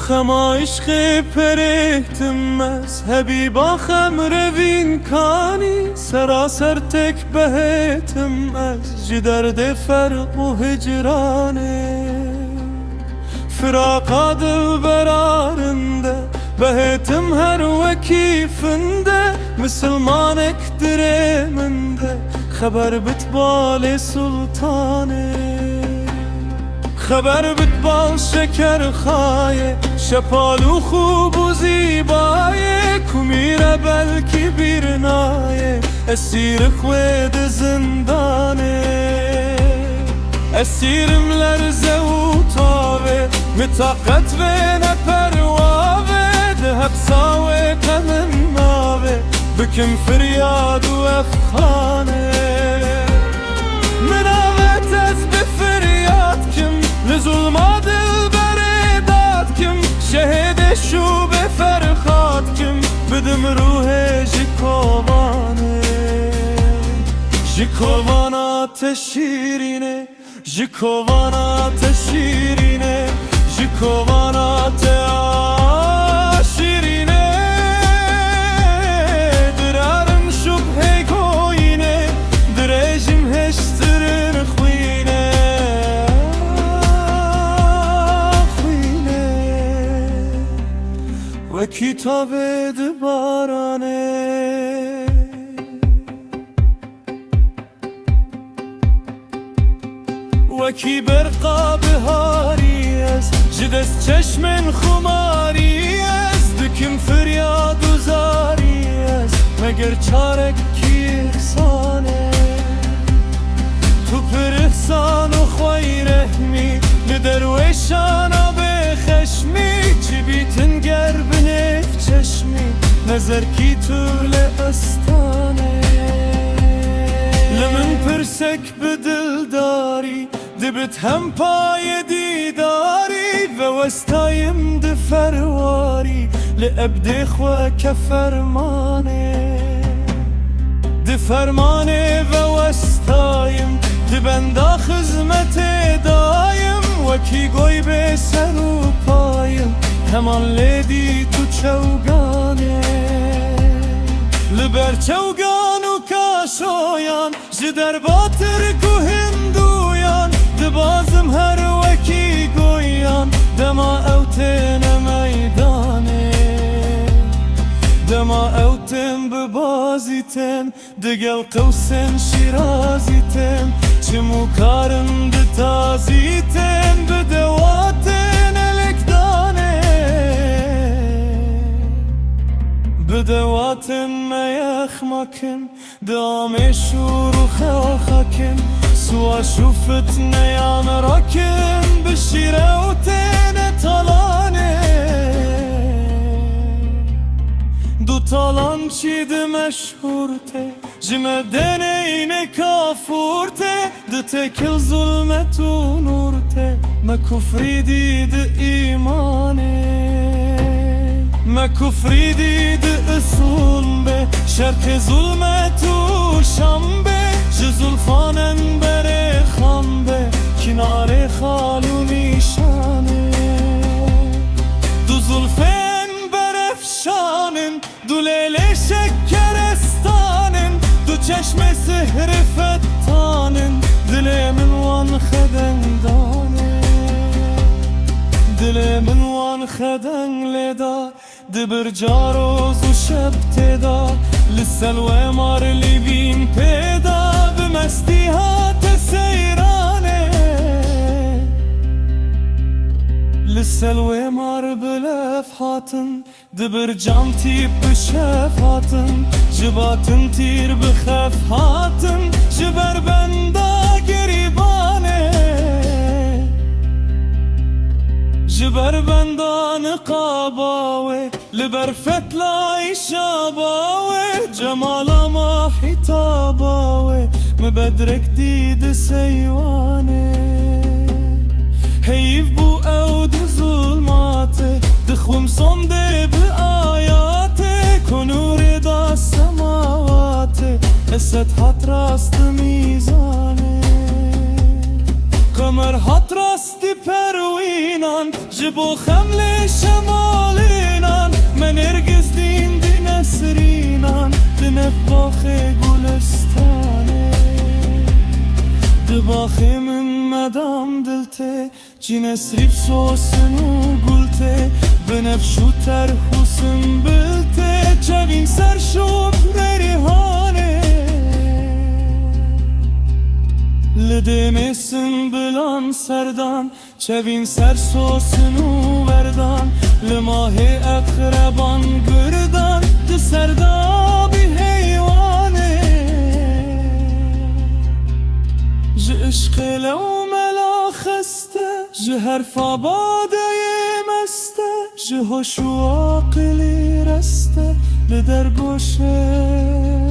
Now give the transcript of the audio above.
خما عشق پرهتم مذهبی با خمر وینکانی سراسر تک بهتم از جدرد فرق و هجرانه فراقا دل برارنده بهتم هر وكيفنده مسلمانك دريمنده خبر بتبال سلطانه خبر بتبال شكر خايه شپالو خوب و زیبایه کمیره بلکی بیرنایه اسیر خوید زندانه اسیرم لرزه و تاوه متاقت و نپرواوه ده بساوه قمن ناوه بكم فرياد وافخانه مناوت از بفريادكم لظلمات البريداتكم شهد شو بفرخاتكم بدم روح جيكوبانه جيكوبانا تشيرينه جيكوبانا تشيرينه جيكوبانا تشيرينه درارم شبه كوينه دريجم هشترن خوينه خوينه وكتاب دبارانه وكي برقا بهاري از جدست چشمن خماری از دکم فریاد و زاری از مگر چارک کی احسانه تو پر احسان و خوی رحمی لدرویشانا بخشمی چی بیتن گربنف چشمی نظر کی طول استانه لمن پرسک بدل داری دبت هم پای دیداری و وستایم دفرواری لعبد خوا کفرمانه دفرمانه و وستایم دبندا خزمت دایم وکی گوی به سر و پایم همان لیدی تو چوگانه لبر چوگان و کاشویان جدر باتر کو هندویان دبازم هر وکی گویان دما اوتن میدانه دما اوتن ببازیتن دگل قوسن شیرازیتن چمو کارم دتازیتن بدواتن الکدانه بدواتن میخمکن دام شور و خلخکن سوا شوفت نيان راكن بالشيرة وتين طلاني دو طلان شيد مشهورته جمدنين كافورته دتكل ظلمت ونورته ما كفري ديد ايماني ما كفري ديد اصول به شرق ظلمت وشام به جزلفانن بره خانبه کنار خالو نیشانه دو زلفن برفشانن دو لیل شکرستانن دو چشم سحر فتانن دل من وان خدن دانه دل من وان خدن لدا دبر جاروز و شب تدا لسلوه مار لیبین پیدا بمستی هات سیرانه لسلوه مار بلف هاتن دبر جام تیب بشف هاتن جباتن تیر بخف هاتن جبر بندا گریبانه جبر بندان قاباوه لبر فتلاي شاباوه جمال ما حتاباوه مبدرك ديد سيوانه هيف بو اود ظلماته دخوم صمده بآياته كنور دا السماواته اسد حط راست ميزانه بمر هات راستی پروینان جبو خمل شمالینان من ارگز دین دی نسرینان دنب باخ گلستانه دباخه من مدام دلته جی نسریب سوسنو گلته بنفشو ترخوسم بلته چوین سر شوب نریهانه لدمسن بلان سردان چوین سر سوسنو وردان لماه اقربان گردان ده سردابی حیوانه ج عشق لو ملا خسته ج حرف آباده مسته ج هوش و عقلی رسته لدر گوشه